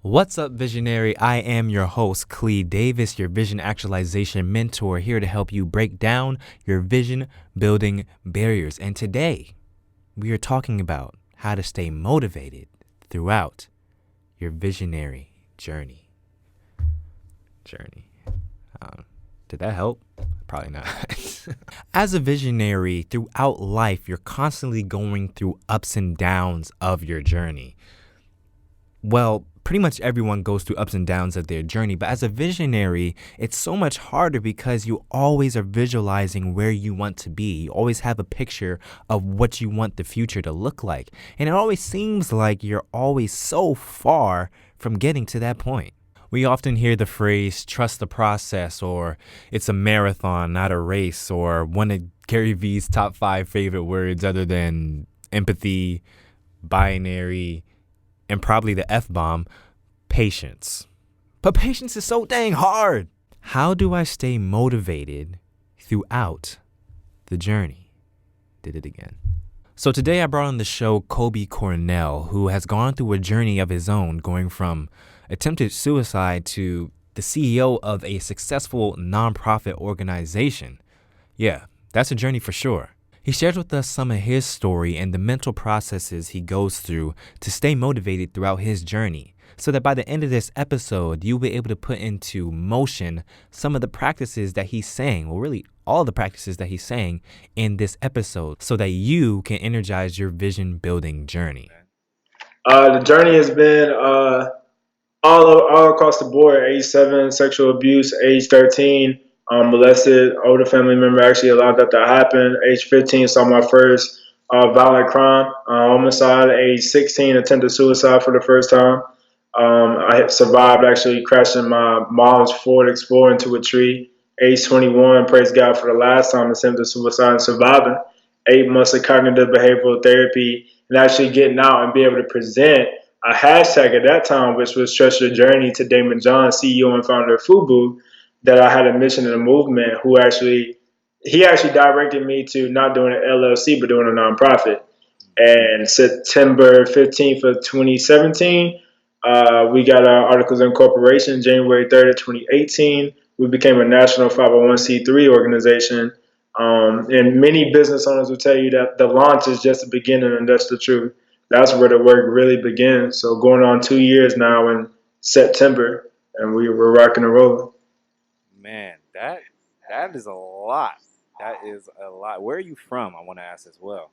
What's up, visionary? I am your host, Clee Davis, your vision actualization mentor, here to help you break down your vision building barriers. And today, we are talking about how to stay motivated throughout your visionary journey. Did that help? Probably not. As a visionary, throughout life, you're constantly going through ups and downs of your journey. Well, pretty much everyone goes through ups and downs of their journey, but as a visionary, it's so much harder because you always are visualizing where you want to be. You always have a picture of what you want the future to look like. And it always seems like you're always so far from getting to that point. We often hear the phrase, trust the process, or it's a marathon, not a race, or one of Gary Vee's top 5 favorite words other than empathy, binary, and probably the F-bomb, patience. But patience is so dang hard. How do I stay motivated throughout the journey? Did it again. So today I brought on the show Colby Cornell, who has gone through a journey of his own, going from attempted suicide to the CEO of a successful nonprofit organization. Yeah, that's a journey for sure. He shares with us some of his story and the mental processes he goes through to stay motivated throughout his journey, so that by the end of this episode, you'll be able to put into motion some of the practices that he's saying, well, really all the practices that he's saying in this episode, so that you can energize your vision building journey. The journey has been all across the board. Age 7, sexual abuse. Age 13, molested. Older family member actually allowed that to happen. Age 15, saw my first violent crime, homicide. Age 16, attempted suicide for the first time. I had survived actually crashing my mom's Ford Explorer into a tree. Age 21, praise God for the last time, attempted suicide and surviving. 8 months of cognitive behavioral therapy and actually getting out and be able to present a hashtag at that time, which was Trust Your Journey, to Damon John, CEO and founder of FUBU, that I had a mission and a movement, he actually directed me to not doing an LLC, but doing a nonprofit. And September 15th of 2017, we got our articles of incorporation. January 3rd of 2018, we became a national 501c3 organization. And many business owners will tell you that the launch is just the beginning, and that's the truth. That's where the work really begins. So going on 2 years now in September, and we're rocking and rolling. Man, that is a lot. That is a lot. Where are you from? I want to ask as well.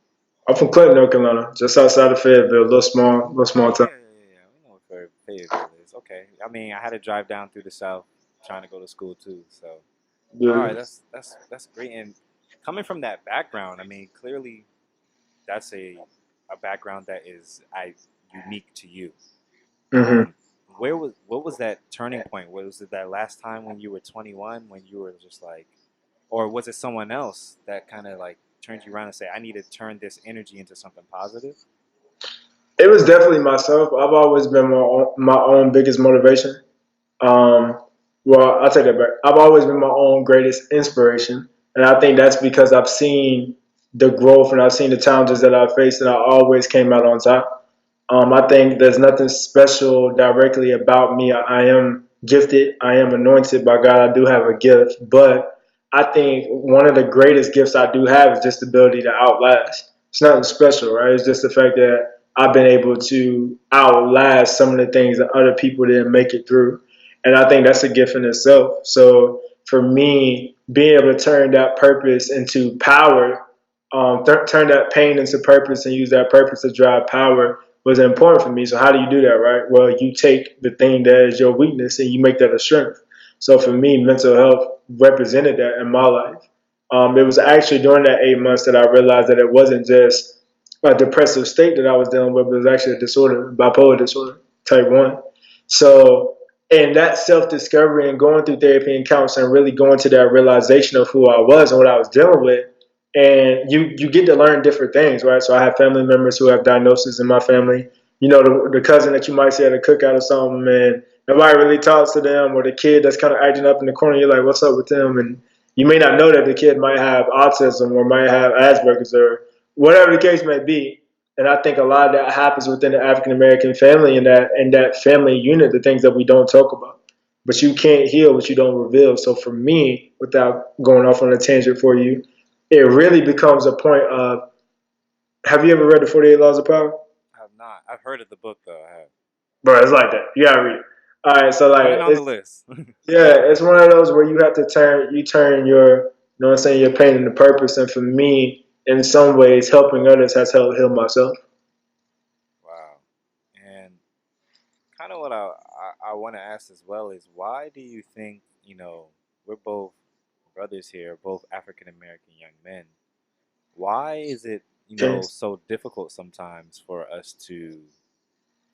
I'm from Clinton, North Carolina, just outside of Fayetteville, a little small town. Yeah. We know where Fayetteville is. Okay. I mean, I had to drive down through the South trying to go to school too. So, Yeah. all right, that's great. And coming from that background, I mean, clearly, that's a background that is unique to you. Mm-hmm. What was that turning point? Was it that last time when you were 21, when you were just like, or was it someone else that kind of like turned you around and say, I need to turn this energy into something positive? It was definitely myself. I've always been my own biggest motivation. Um, well, I'll take that back. I've always been my own greatest inspiration. And I think that's because I've seen the growth and I've seen the challenges that I've faced, and I always came out on top. I think there's nothing special directly about me. I am gifted. I am anointed by God. I do have a gift. But I think one of the greatest gifts I do have is just the ability to outlast. It's nothing special, right? It's just the fact that I've been able to outlast some of the things that other people didn't make it through. And I think that's a gift in itself. So for me, being able to turn that purpose into power, turn that pain into purpose and use that purpose to drive power was important for me. So how do you do that, right? Well, you take the thing that is your weakness and you make that a strength. So for me, mental health represented that in my life. It was actually during that 8 months that I realized that it wasn't just a depressive state that I was dealing with, but it was actually a disorder, bipolar disorder, type 1. So, and that self-discovery and going through therapy and counseling, really going to that realization of who I was and what I was dealing with, and you get to learn different things, right? So I have family members who have diagnoses in my family. You know, the cousin that you might see at a cookout or something, and nobody really talks to them, or the kid that's kind of acting up in the corner. You're like, what's up with them? And you may not know that the kid might have autism or might have Asperger's or whatever the case may be. And I think a lot of that happens within the African American family and that family unit, the things that we don't talk about. But you can't heal what you don't reveal. So for me, without going off on a tangent for you, it really becomes a point of, have you ever read the 48 Laws of Power? I have not. I've heard of the book though. I have. Bro, it's like that. You gotta read it. All right, so Put like it on the it's list. yeah, it's one of those where you have to turn your, you know what I'm saying, your pain into purpose. And for me, in some ways, helping others has helped heal myself. Wow. And kind of what I want to ask as well is why do you think, we're both brothers here, both African American young men. Why is it, Okay. so difficult sometimes for us to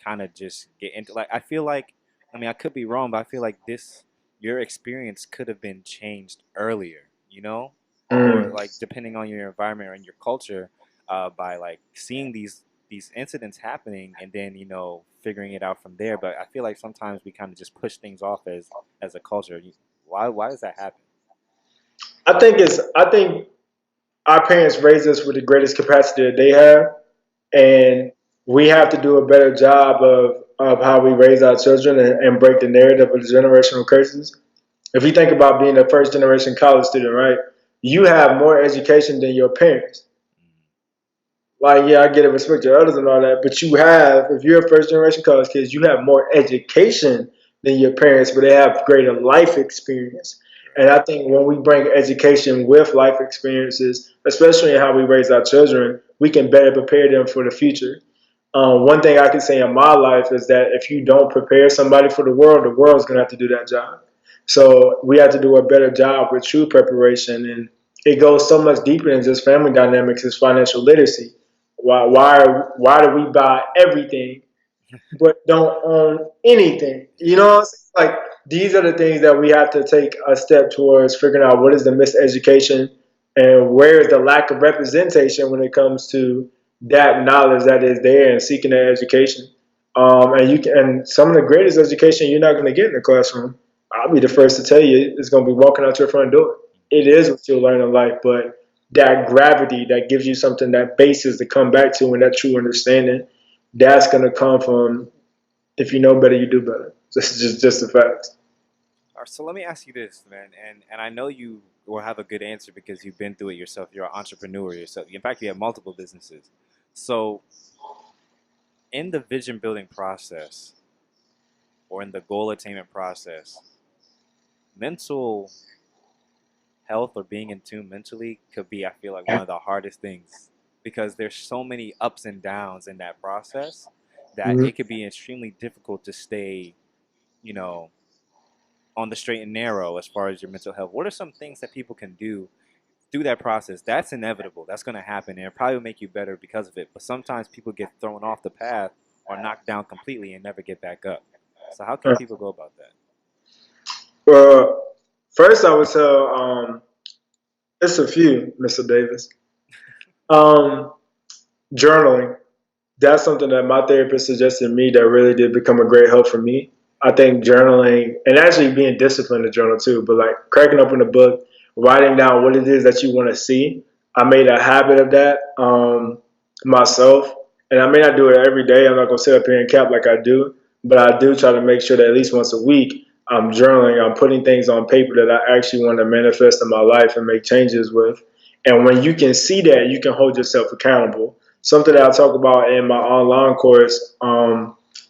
kind of just get into, like, I feel like, I mean, I could be wrong, but I feel like your experience could have been changed earlier, or Mm. like depending on your environment and your culture, by like seeing these incidents happening and then figuring it out from there. But I feel like sometimes we kind of just push things off as a culture. Why does that happen? I think our parents raised us with the greatest capacity that they have, and we have to do a better job of how we raise our children and break the narrative of the generational curses. If you think about being a first generation college student, right? You have more education than your parents. Like, yeah, I get it, respect your elders and all that, but you have, if you're a first generation college kids, you have more education than your parents, but they have greater life experience. And Right. I think when we bring education with life experiences, especially in how we raise our children, we can better prepare them for the future. One thing I can say in my life is that if you don't prepare somebody for the world's gonna have to do that job. So we have to do a better job with true preparation, and it goes so much deeper than just family dynamics. It's financial literacy. Why do we buy everything but don't own anything? You know what I'm saying? Like, these are the things that we have to take a step towards figuring out what is the miseducation and where is the lack of representation when it comes to that knowledge that is there and seeking that education. And some of the greatest education you're not going to get in the classroom. I'll be the first to tell you it's going to be walking out your front door. It is what you'll learn in life, but that gravity that gives you something, that basis to come back to, and that true understanding, that's going to come from, if you know better, you do better. This is just a fact. All right, so let me ask you this, man, and I know you will have a good answer because you've been through it yourself. You're an entrepreneur yourself. In fact, you have multiple businesses. So, in the vision building process or in the goal attainment process, mental health or being in tune mentally could be, I feel like, one of the hardest things because there's so many ups and downs in that process that Mm-hmm. it could be extremely difficult to stay, you know, on the straight and narrow as far as your mental health. What are some things that people can do through that process? That's inevitable. That's going to happen, and it probably will make you better because of it. But sometimes people get thrown off the path or knocked down completely and never get back up. So how can people go about that? Well, first I would tell, it's a few, Mr. Davis. Um, Journaling. That's something that my therapist suggested to me that really did become a great help for me. I think journaling and actually being disciplined to journal too, but like cracking open a book, writing down what it is that you want to see. I made a habit of that myself, and I may not do it every day. I'm not gonna sit up here and cap like I do, but I do try to make sure that at least once a week I'm journaling. I'm putting things on paper that I actually want to manifest in my life and make changes with. And when you can see that, you can hold yourself accountable. Something that I talk about in my online course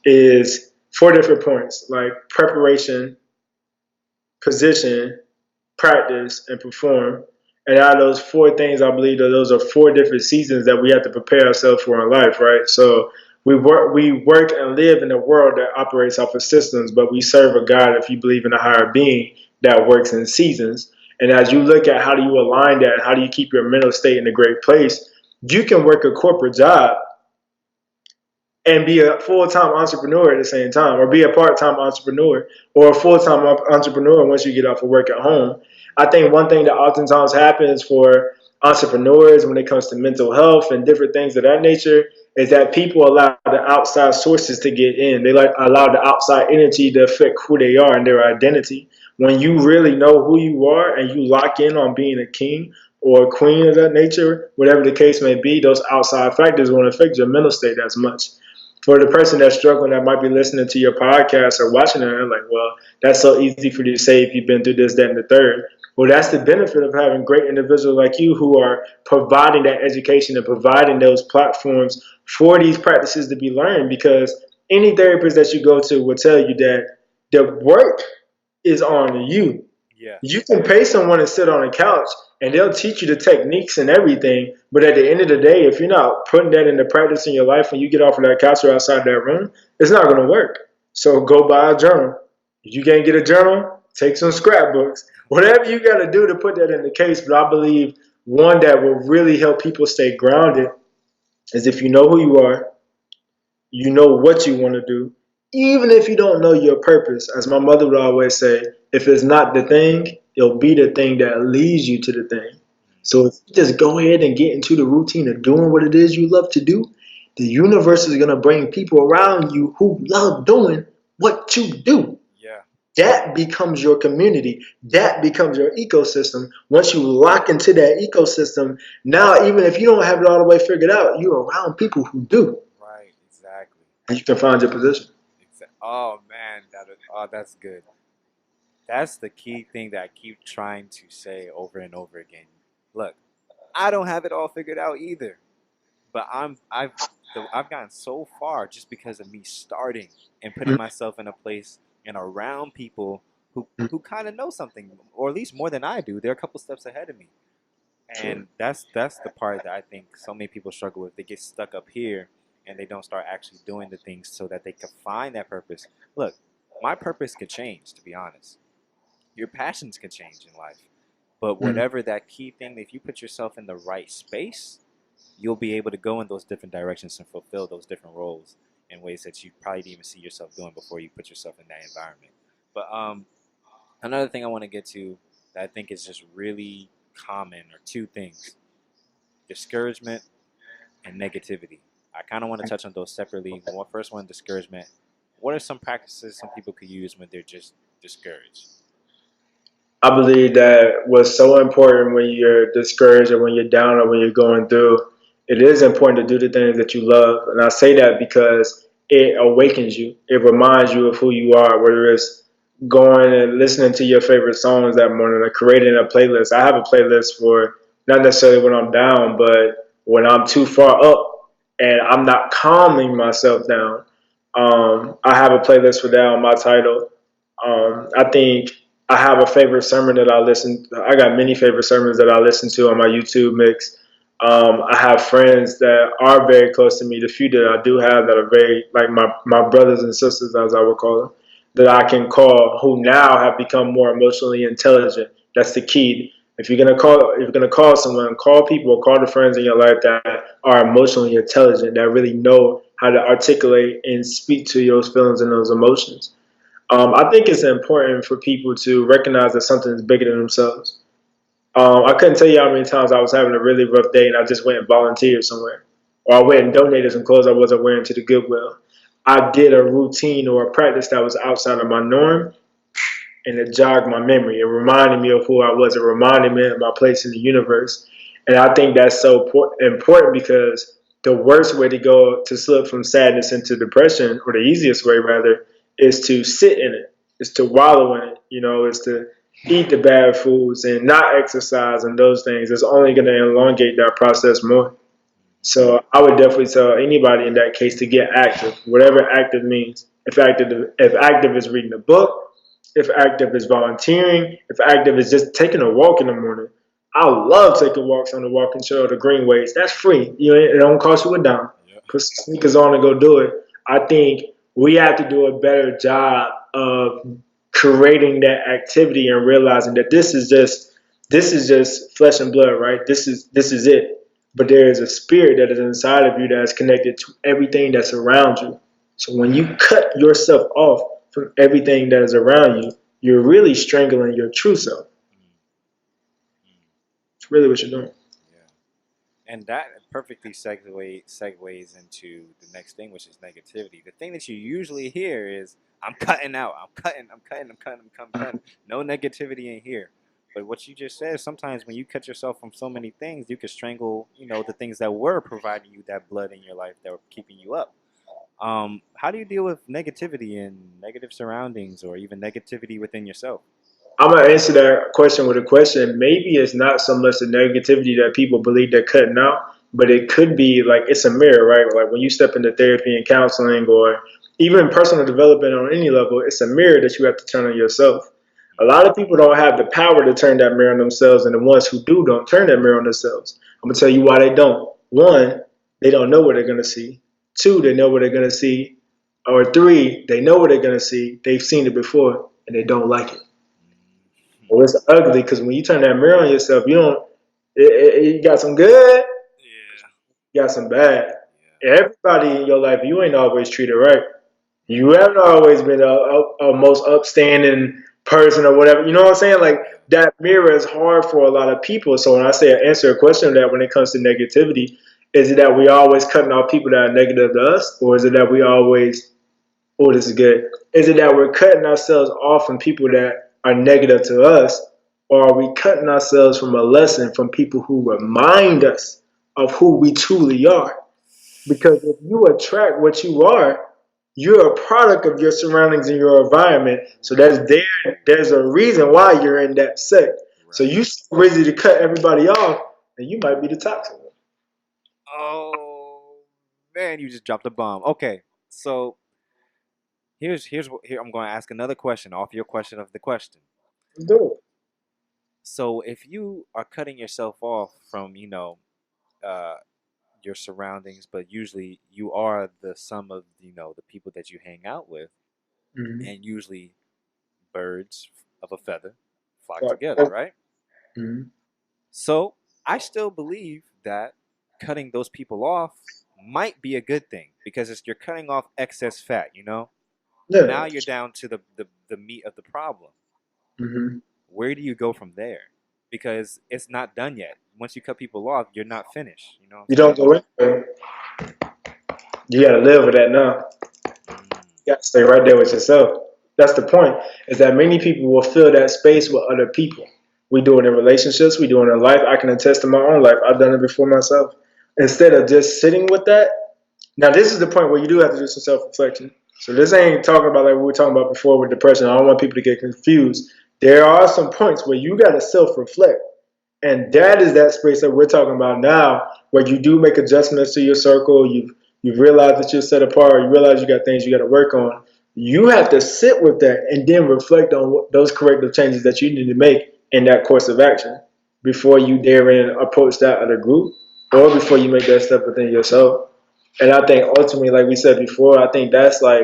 is four different points, like preparation, position, practice, and perform. And out of those four things, I believe that those are four different seasons that we have to prepare ourselves for in life, right? So we work and live in a world that operates off of systems, but we serve a God, if you believe in a higher being, that works in seasons. And as you look at how do you align that, how do you keep your mental state in a great place, you can work a corporate job and be a full-time entrepreneur at the same time, or be a part-time entrepreneur or a full-time entrepreneur once you get off of work at home. I think one thing that oftentimes happens for entrepreneurs when it comes to mental health and different things of that nature is that people allow the outside sources to get in. They like allow the outside energy to affect who they are and their identity. When you really know who you are and you lock in on being a king, or queen of that nature, whatever the case may be, those outside factors won't affect your mental state as much. For the person that's struggling that might be listening to your podcast or watching it, they're like, well, that's so easy for you to say if you've been through this, that, and the third. Well, that's the benefit of having great individuals like you who are providing that education and providing those platforms for these practices to be learned, because any therapist that you go to will tell you that the work is on you. Yeah. You can pay someone to sit on a couch and they'll teach you the techniques and everything. But at the end of the day, if you're not putting that into practice in your life when you get off of that couch or outside that room, it's not going to work. So go buy a journal. If you can't get a journal, take some scrapbooks. Whatever you got to do to put that in the case. But I believe one that will really help people stay grounded is if you know who you are, you know what you want to do, even if you don't know your purpose. As my mother would always say, if it's not the thing, it'll be the thing that leads you to the thing. So if you just go ahead and get into the routine of doing what it is you love to do, the universe is going to bring people around you who love doing what you do. Yeah. That becomes your community. That becomes your ecosystem. Once you lock into that ecosystem, now even if you don't have it all the way figured out, you're around people who do. Right. Exactly. And you can find your position. Oh man, that's good. That's the key thing that I keep trying to say over and over again. Look, I don't have it all figured out either, but I've gotten so far just because of me starting and putting myself in a place and around people who kind of know something, or at least more than I do. They're a couple steps ahead of me, Sure. and that's the part that I think so many people struggle with. They get stuck up here and they don't start actually doing the things so that they can find that purpose. Look, my purpose could change, to be honest. Your passions can change in life, but Mm. whatever that key thing, if you put yourself in the right space, you'll be able to go in those different directions and fulfill those different roles in ways that you probably didn't even see yourself doing before you put yourself in that environment. But another thing I want to get to that I think is just really common are two things: discouragement and negativity. I kind of want to touch on those separately. First one, discouragement. What are some practices some people could use when they're just discouraged? I believe that what's so important when you're discouraged or when you're down or when you're going through, it is important to do the things that you love. And I say that because it awakens you. It reminds you of who you are, whether it's going and listening to your favorite songs that morning or creating a playlist. I have a playlist for not necessarily when I'm down, but when I'm too far up and I'm not calming myself down. I have a playlist for that on my title. I think I have a favorite sermon that I listen. I got many favorite sermons that I listen to on my YouTube mix. I have friends that are very close to me. The few that I do have that are very like my brothers and sisters, as I would call them, that I can call, who now have become more emotionally intelligent. That's the key. If you're gonna call someone, call people, call the friends in your life that are emotionally intelligent, that really know how to articulate and speak to those feelings and those emotions. I think it's important for people to recognize that something is bigger than themselves. I couldn't tell you how many times I was having a really rough day and I just went and volunteered somewhere, or I went and donated some clothes I wasn't wearing to the Goodwill. I did a routine or a practice that was outside of my norm, and it jogged my memory. It reminded me of who I was. It reminded me of my place in the universe. And I think that's so important because the worst way to go to slip from sadness into depression, or the easiest way rather, is to sit in it, is to wallow in it, is to eat the bad foods and not exercise and those things. It's only going to elongate that process more. So I would definitely tell anybody in that case to get active, whatever active means. If active is reading a book, if active is volunteering, if active is just taking a walk in the morning. I love taking walks on the walking trail, the greenways. That's free. It don't cost you a dime. Yeah. Put sneakers on and go do it. I think we have to do a better job of creating that activity and realizing that this is just flesh and blood, right? This is it. But there is a spirit that is inside of you that is connected to everything that's around you. So when you cut yourself off from everything that is around you, you're really strangling your true self. It's really what you're doing. Yeah. And that perfectly segues into the next thing, which is negativity. The thing that you usually hear is, I'm cutting out, I'm cutting. No negativity in here. But what you just said, sometimes when you cut yourself from so many things, you could strangle, the things that were providing you that blood in your life that were keeping you up. How do you deal with negativity and negative surroundings or even negativity within yourself? I'm gonna answer that question with a question. Maybe it's not so much the negativity that people believe they're cutting out, but it could be like it's a mirror, right? Like when you step into therapy and counseling, or even personal development on any level, it's a mirror that you have to turn on yourself. A lot of people don't have the power to turn that mirror on themselves, and the ones who do don't turn that mirror on themselves. I'm gonna tell you why they don't. One, they don't know what they're gonna see. Two, they know what they're gonna see. Or three, they know what they're gonna see. They've seen it before, and they don't like it. Well, it's ugly because when you turn that mirror on yourself, you don't. You got some good, Yeah, you got some bad. yeah, Everybody in your life, you ain't always treated right. You haven't always been a most upstanding person or whatever. You know what I'm saying? Like yeah. that mirror is hard for a lot of people. So when I say answer a question that when it comes to negativity, is it that we always cutting off people that are negative to us, or is it that we always oh, this is good. Is it that we're cutting ourselves off from people that are negative to us, or are we cutting ourselves from a lesson from people who remind us of who we truly are? Because if you attract what you are, you're a product of your surroundings and your environment. So that's there. There's a reason why you're in that sect. So Right. you so ready to cut everybody off, and you might be the toxic one. Oh man, you just dropped a bomb. Okay, so here I'm going to ask another question off your question of the question. Let's do it. So if you are cutting yourself off from uh, your surroundings, but usually you are the sum of the people that you hang out with, Mm-hmm. and usually birds of a feather flock together, So, right? mm-hmm. So I still believe that cutting those people off might be a good thing because you're cutting off excess fat, Yeah. Now you're down to the meat of the problem. Mm-hmm. Where do you go from there? Because it's not done yet. Once you cut people off, you're not finished. You know what I'm You don't saying? go anywhere. You got to live with that now. Mm, You got to stay right there with yourself. That's the point. Is that many people will fill that space with other people. We do it in relationships. We do it in life. I can attest to my own life. I've done it before myself. Instead of just sitting with that. Now, this is the point where you do have to do some self reflection. So this ain't talking about like we were talking about before with depression. I don't want people to get confused. There are some points where you got to self reflect. And that is that space that we're talking about now, where you do make adjustments to your circle. You've realized that you're set apart. You realize you got things you got to work on. You have to sit with that and then reflect on those corrective changes that you need to make in that course of action before you therein approach that other group or before you make that step within yourself. And I think ultimately, like we said before, I think that's one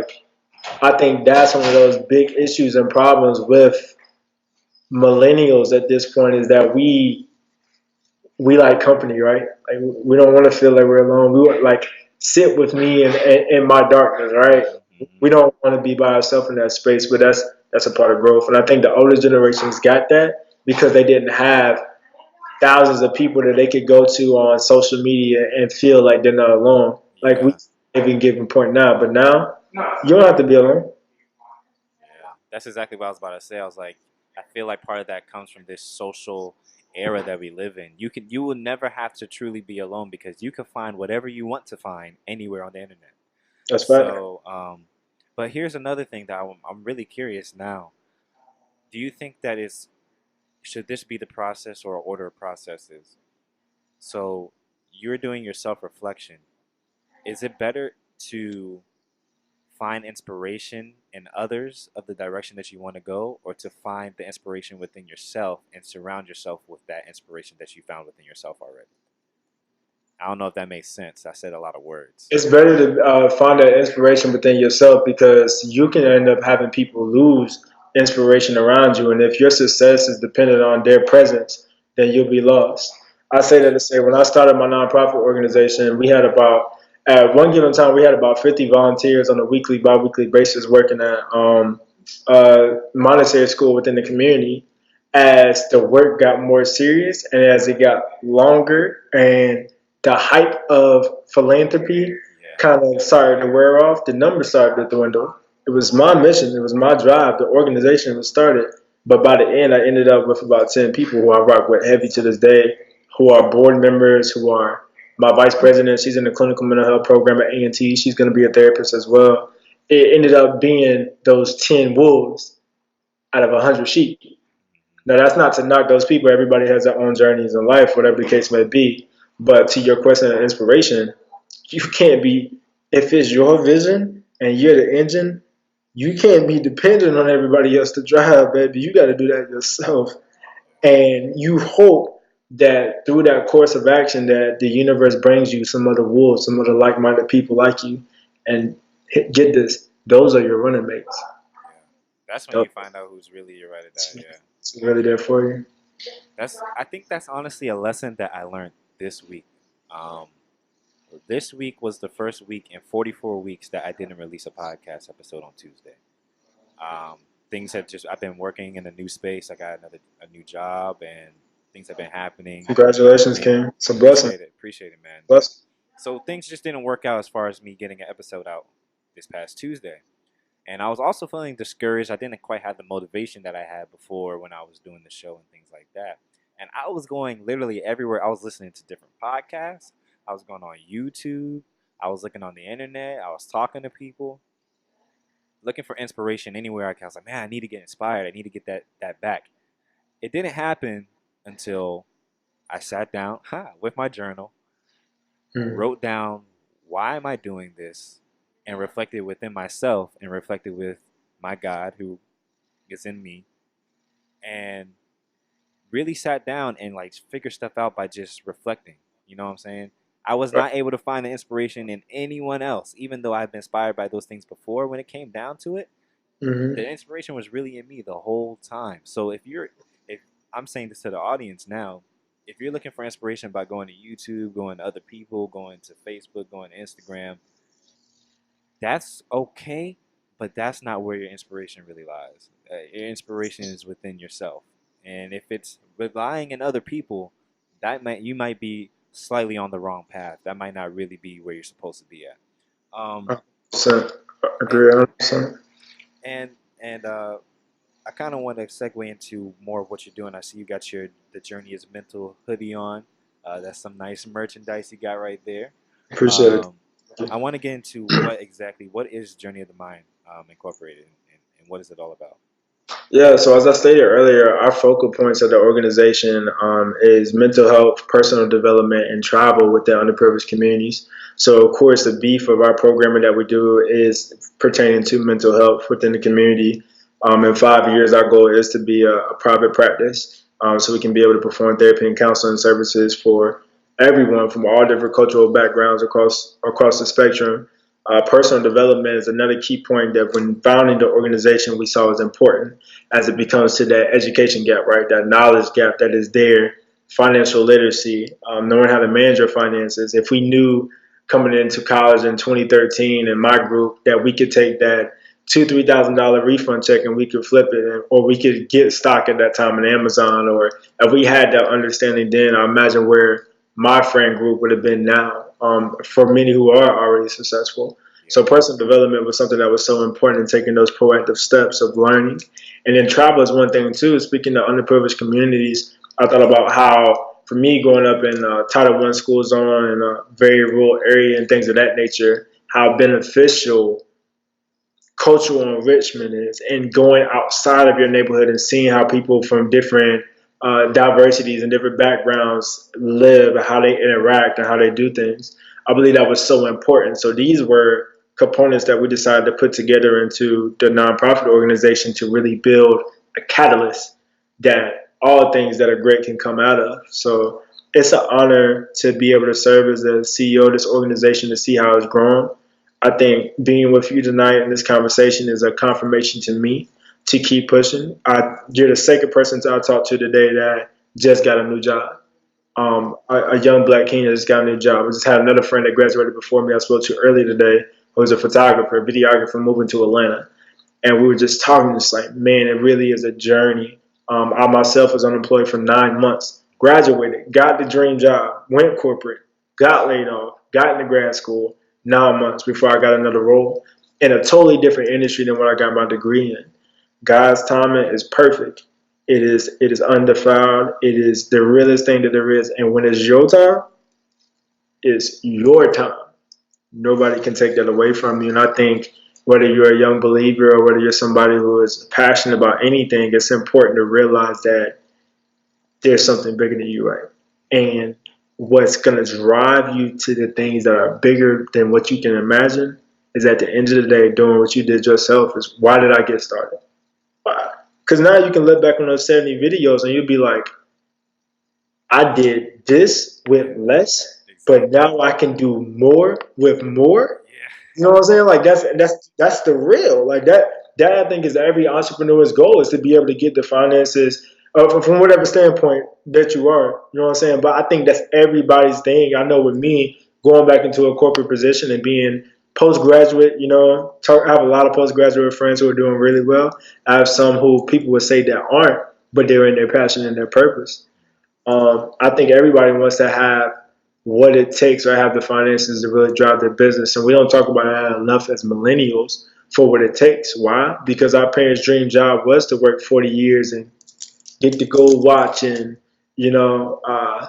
of those big issues and problems with millennials at this point is that we like company, right? Like we don't want to feel like we're alone. We want like sit with me in my darkness, right? We mm-hmm. don't want to be by ourselves in that space, but that's a part of growth. And I think the older generations got that because they didn't have thousands of people that they could go to on social media and feel like they're not alone. Like we Yeah, even given point now, but now you don't have to be alone. yeah. That's exactly what I was about to say. I was like, I feel like part of that comes from this social era that we live in. You will never have to truly be alone because you can find whatever you want to find anywhere on the internet. That's fact. So, but here's another thing that I'm really curious now. Do you think that is should this be the process or order of processes? So you're doing your self reflection. Is it better to find inspiration in others of the direction that you want to go, or to find the inspiration within yourself and surround yourself with that inspiration that you found within yourself already? I don't know if that makes sense. I said a lot of words. It's better to find that inspiration within yourself because you can end up having people lose inspiration around you. And if your success is dependent on their presence, then you'll be lost. I say that to say when I started my nonprofit organization, we had about, at one given time, we had about 50 volunteers on a weekly, bi weekly basis working at monetary school within the community. As the work got more serious and as it got longer and the hype of philanthropy Yeah. kind of started to wear off, the numbers started to dwindle. It was my mission, it was my drive, the organization was started. But by the end, I ended up with about 10 people who I rock with heavy to this day, who are board members, who are my vice president. She's in the clinical mental health program at A&T. She's going to be a therapist as well. It ended up being those 10 wolves out of 100 sheep. Now, that's not to knock those people. Everybody has their own journeys in life, whatever the case may be. But to your question of inspiration, you can't be, if it's your vision and you're the engine, you can't be dependent on everybody else to drive, baby. You got to do that yourself. And you hope that through that course of action that the universe brings you some other wolves, some other like-minded people like you. And get this, those are your running mates. Yeah. That's when Those you find out who's really your ride or die. Yeah. are really there for you. I think that's honestly a lesson that I learned this week. Um, this week was the first week in 44 weeks that I didn't release a podcast episode on Tuesday. Um, things have just I've been working in a new space. I got a new job, and things have been happening. Congratulations, Thing, King. It's a blessing. appreciate it, man. But Blessing. so things just didn't work out as far as me getting an episode out this past Tuesday. And I was also feeling discouraged. I didn't quite have the motivation that I had before when I was doing the show and things like that. And I was going literally everywhere. I was listening to different podcasts. I was going on YouTube. I was looking on the internet. I was talking to people, looking for inspiration anywhere I can. I was like, man, I need to get inspired. I need to get that back. It didn't happen until I sat down with my journal, wrote down why am I doing this, and reflected within myself and reflected with my God who is in me, and really sat down and like figure stuff out by just reflecting. You know what I'm saying? I was not able to find the inspiration in anyone else, even though I've been inspired by those things before. When it came down to it, the inspiration was really in me the whole time. So if I'm saying this to the audience now, if you're looking for inspiration by going to YouTube, going to other people, going to Facebook, going to Instagram, that's okay, but that's not where your inspiration really lies. Your inspiration is within yourself, and if it's relying on other people, you might be slightly on the wrong path. That might not really be where you're supposed to be at. Um, 100%. and Agree 100%. and and I kind of want to segue into more of what you're doing. I see you got the Journey is Mental hoodie on. That's some nice merchandise you got right there. Appreciate it. Um, I want to get into what is Journey of the Mind Incorporated, and what is it all about? Yeah, so as I stated earlier, our focal points of the organization is mental health, personal development, and travel within underprivileged communities. So, of course, the beef of our programming that we do is pertaining to mental health within the community. In 5 years, our goal is to be a private practice, so we can be able to perform therapy and counseling services for everyone from all different cultural backgrounds across the spectrum. Personal development is another key point that when founding the organization we saw was important as it becomes to that education gap, right? That knowledge gap that is there, financial literacy, knowing how to manage your finances. If we knew coming into college in 2013 in my group that we could take that $2,000-3,000 refund check and we could flip it, or we could get stock at that time in Amazon, or if we had that understanding then, I imagine where my friend group would have been now. For many who are already successful. So personal development was something that was so important in taking those proactive steps of learning. And then travel is one thing too. Speaking to underprivileged communities, I thought about how, for me, growing up in Title I school zone in a very rural area and things of that nature, how beneficial cultural enrichment is, and going outside of your neighborhood and seeing how people from different diversities and different backgrounds live, how they interact, and how they do things. I believe that was so important. So these were components that we decided to put together into the nonprofit organization to really build a catalyst that all things that are great can come out of. So it's an honor to be able to serve as the CEO of this organization, to see how it's grown. I think being with you tonight in this conversation is a confirmation to me to keep pushing. You're the second person I talked to today that just got a new job. A young black king that just got a new job. I just had another friend that graduated before me I spoke to earlier today, who was a photographer, videographer, moving to Atlanta. And we were just talking, just like, man, it really is a journey. I myself was unemployed for 9 months, graduated, got the dream job, went corporate, got laid off, got into grad school, 9 months before I got another role in a totally different industry than what I got my degree in. God's timing is perfect. It is undefiled. It is the realest thing that there is. And when it's your time, it's your time. Nobody can take that away from you. And I think whether you're a young believer or whether you're somebody who is passionate about anything, it's important to realize that there's something bigger than you, right? And what's going to drive you to the things that are bigger than what you can imagine is at the end of the day, doing what you did yourself is why did I get started? Why? Because now you can look back on those 70 videos and you'll be like, I did this Yeah, with less, but exactly. now I can do more with more. Yeah. You know what I'm saying? Like that's the real like that I think is every entrepreneur's goal is to be able to get the finances from whatever standpoint that you are. You know what I'm saying? But I think that's everybody's thing. I know with me going back into a corporate position and being postgraduate, I have a lot of postgraduate friends who are doing really well. I have some who people would say that aren't, but they're in their passion and their purpose. I think everybody wants to have what it takes or have the finances to really drive their business. And we don't talk about that enough as millennials for what it takes. Why? Because our parents' dream job was to work 40 years and get the gold watch and, you know, uh,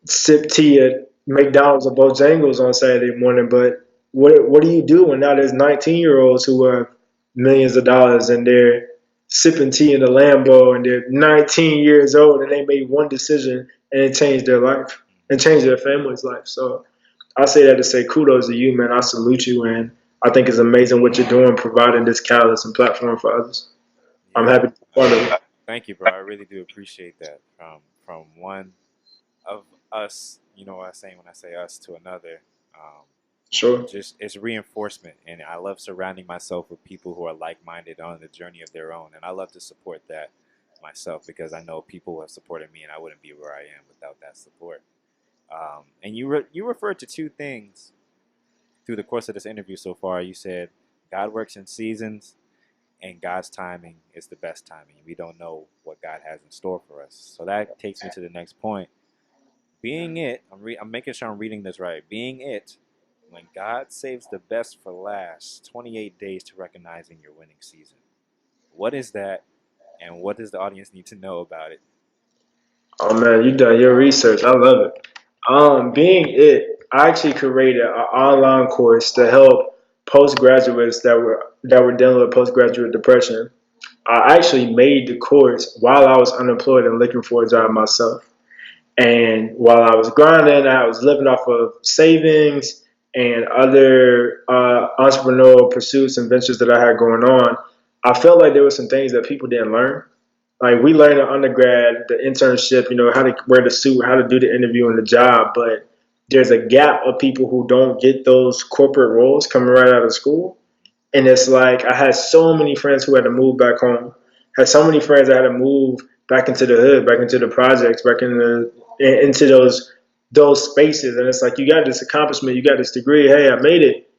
sip tea at McDonald's or Bojangles on Saturday morning. But what do you do when now there's 19-year-olds who have millions of dollars and they're sipping tea in a Lambo and they're 19 years old and they made one decision and it changed their life and changed their family's life. So I say that to say kudos to you, man. I salute you, and I think it's amazing what you're doing, providing this catalyst and platform for others. I'm Yeah. happy to be part of it. Thank you, bro. I really do appreciate that. From one of us, you know what I'm saying when I say us to another. Um, Sure. just it's reinforcement, and I love surrounding myself with people who are like-minded on the journey of their own, and I love to support that myself because I know people have supported me, and I wouldn't be where I am without that support. And you referred to two things through the course of this interview so far. You said God works in seasons, and God's timing is the best timing. We don't know what God has in store for us. So that takes me to the next point. Being it, I'm making sure I'm reading this right. Being it, when God saves the best for last, 28 days to recognizing your winning season. What is that, and what does the audience need to know about it? Oh man, you done your research. I love it. Being it, I actually created an online course to help postgraduates that were dealing with postgraduate depression. I actually made the course while I was unemployed and looking for a job myself. And while I was grinding, I was living off of savings and other entrepreneurial pursuits and ventures that I had going on. I felt like there were some things that people didn't learn. Like we learned in undergrad, the internship, how to wear the suit, how to do the interview and the job, but there's a gap of people who don't get those corporate roles coming right out of school. And it's like I had so many friends who had to move back home. Had so many friends that had to move back into the hood, back into the projects, into those spaces. And it's like you got this accomplishment, you got this degree. Hey, I made it.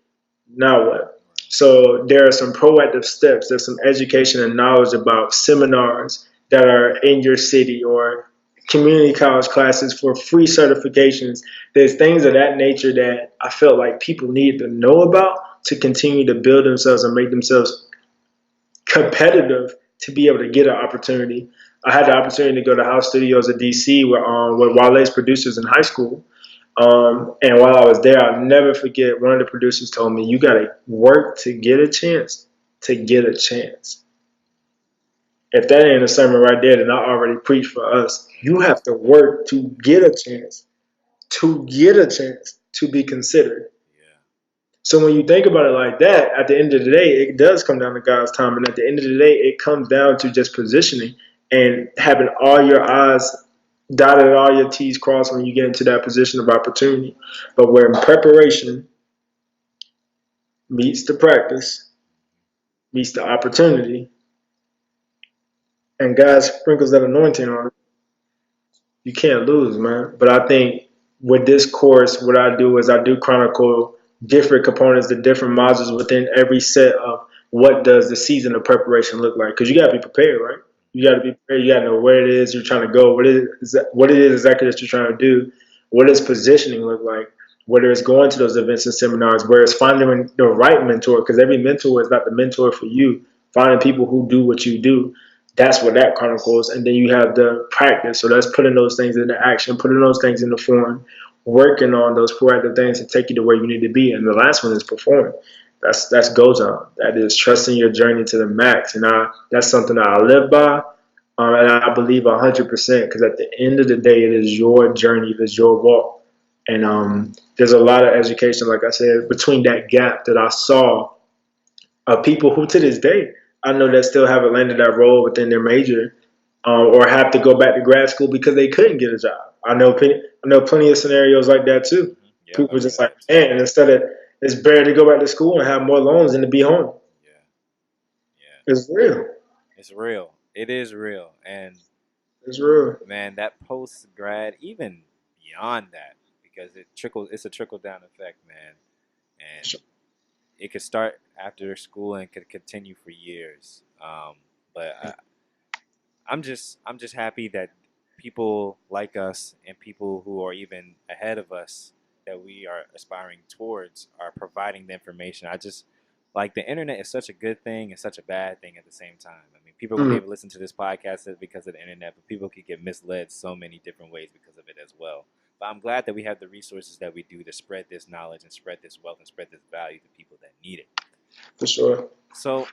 Now what? So there are some proactive steps. There's some education and knowledge about seminars that are in your city or community college classes for free certifications. There's things of that nature that I felt like people need to know about to continue to build themselves and make themselves competitive to be able to get an opportunity. I had the opportunity to go to House Studios at DC with Wale's producers in high school. And while I was there, I'll never forget one of the producers told me, you got to work to get a chance to get a chance. If that ain't a sermon right there, then I already preached for us. You have to work to get a chance to be considered. Yeah. So when you think about it like that, at the end of the day, it does come down to God's time. And at the end of the day, it comes down to just positioning and having all your I's dotted and all your T's crossed when you get into that position of opportunity. But where preparation meets the practice, meets the opportunity, and God sprinkles that anointing on it, you can't lose, man. But I think with this course, what I do is I do chronicle different components, the different modules within every set of what does the season of preparation look like. Because you got to be prepared, right? You got to be prepared. You got to know where it is you're trying to go, what it is exactly that you're trying to do. What does positioning look like? Whether it's going to those events and seminars, where it's finding the right mentor, because every mentor is not the mentor for you. Finding people who do what you do. That's what that chronicles. And then you have the practice. So that's putting those things into action, putting those things into form, working on those proactive things to take you to where you need to be. And the last one is perform. That's goes on. That is trusting your journey to the max. And that's something that I live by. And I believe 100% because at the end of the day, it is your journey, it is your walk. And there's a lot of education, like I said, between that gap that I saw of people who to this day I know that still haven't landed that role within their major, or have to go back to grad school because they couldn't get a job. I know plenty of scenarios like that too. Yep, I People hear just like, that too. man, instead of it's better to go back to school and have more loans than to be home. Yeah, yeah. It's real. It's real. It is real. And It's real. man, that post grad, even beyond that, because it's a trickle down effect, man. And it could start after school and could continue for years. But I'm just happy that people like us and people who are even ahead of us that we are aspiring towards are providing the information. I just like the internet is such a good thing and such a bad thing at the same time. I mean, people are gonna be Mm, able to listen to this podcast because of the internet, but people could get misled so many different ways because of it as well. But I'm glad that we have the resources that we do to spread this knowledge and spread this wealth and spread this value to people that need it. for sure. So,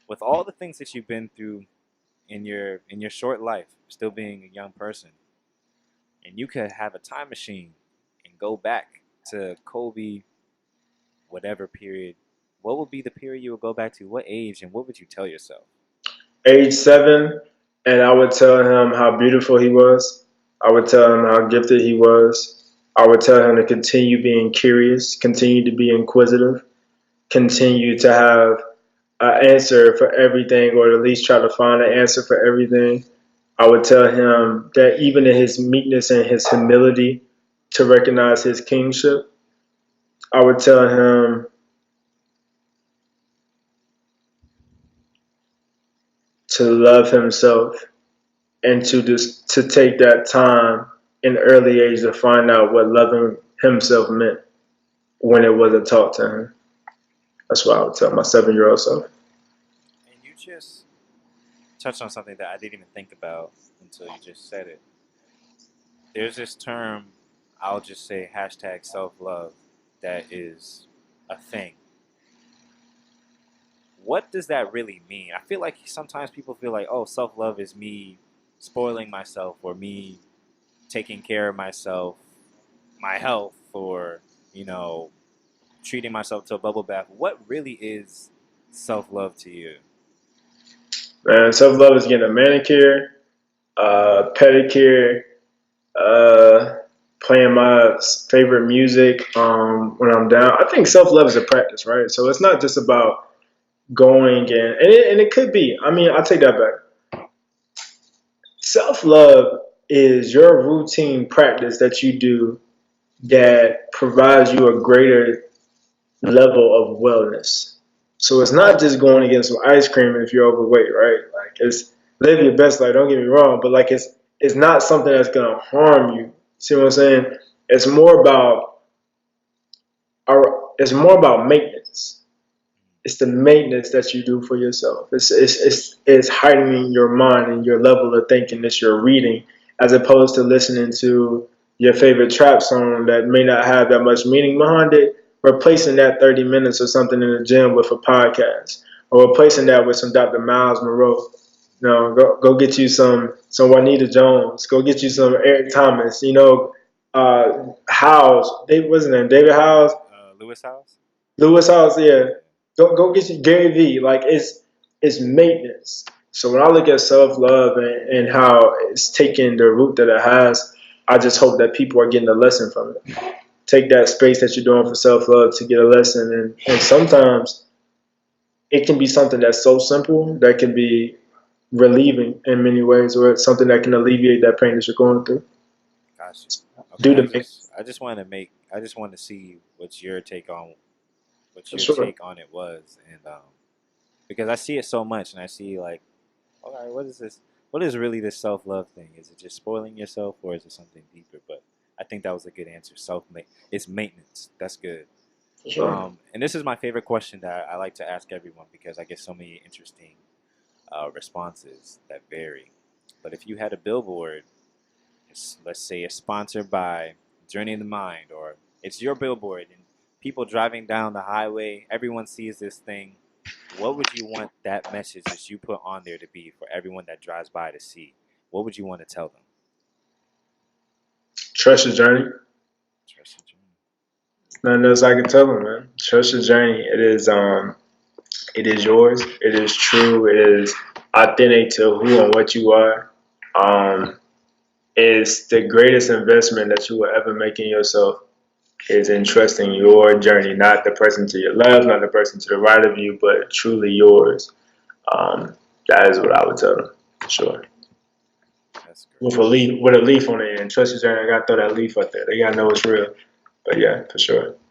with all the things that you've been through in your short life, still being a young person, and you could have a time machine and go back to Colby, whatever period, what would be the period you would go back to? What age, and what would you tell yourself? Age 7, and I would tell him how beautiful he was. I would tell him how gifted he was. I would tell him to continue being curious, continue to be inquisitive, continue to have an answer for everything, or at least try to find an answer for everything. I would tell him that even in his meekness and his humility, to recognize his kingship. I would tell him to love himself and to take that time in early age to find out what loving himself meant when it wasn't taught to him. That's what I would tell my 7-year-old self. And you just touched on something that I didn't even think about until you just said it. There's this term, I'll just say hashtag self love, that is a thing. What does that really mean? I feel like sometimes people feel like, oh, self love is me spoiling myself or me taking care of myself, my health, or, you know, treating myself to a bubble bath. What really is self love to you? Man, self love is getting a manicure, pedicure, uh, playing my favorite music when I'm down. I think self love is a practice, right? So it's not just about going and it could be. I mean, I take that back. Self love is your routine practice that you do that provides you a greater level of wellness. So it's not just going and getting some ice cream if you're overweight, right? Like it's live your best life. Don't get me wrong, but like it's not something that's gonna harm you. See what I'm saying? It's more about it's more about maintenance. It's the maintenance that you do for yourself. It's heightening your mind and your level of thinking that you're reading, as opposed to listening to your favorite trap song that may not have that much meaning behind it. Replacing that 30 minutes or something in the gym with a podcast, or replacing that with some Dr. Miles Monroe. No, go get you some Juanita Jones. Go get you some Eric Thomas. Howes. David wasn't it David Howes? Lewis House? Lewis House, yeah. Go get you Gary V. Like it's maintenance. So when I look at self love and how it's taking the route that it has, I just hope that people are getting a lesson from it. Take that space that you're doing for self love to get a lesson, and sometimes it can be something that's so simple that can be relieving in many ways, or it's something that can alleviate that pain that you're going through. Gotcha. Okay, Do the maintenance. I just want to see what For your sure. take on it was, and because I see it so much, and I see like, okay, what is this? What is really this self love thing? Is it just spoiling yourself, or is it something deeper? But I think that was a good answer. It's maintenance. That's good. For sure. And this is my favorite question that I like to ask everyone because I get so many interesting responses that vary. But if you had a billboard, let's say it's sponsored by Journey of the Mind, or it's your billboard, and people driving down the highway, everyone sees this thing. What would you want that message that you put on there to be for everyone that drives by to see? What would you want to tell them? Trust your journey. Trust your journey. Nothing else I can tell them, man. Trust your journey. It is yours. It is true. It is authentic to who and what you are. Um, it's the greatest investment that you will ever make in yourself is in trusting your journey, not the person to your left, not the person to the right of you, but truly yours. Um, that is what I would tell them, for sure. That's great. With a leaf on it, and trust your journey. I gotta throw that leaf up there. They gotta know it's real. But yeah, for sure.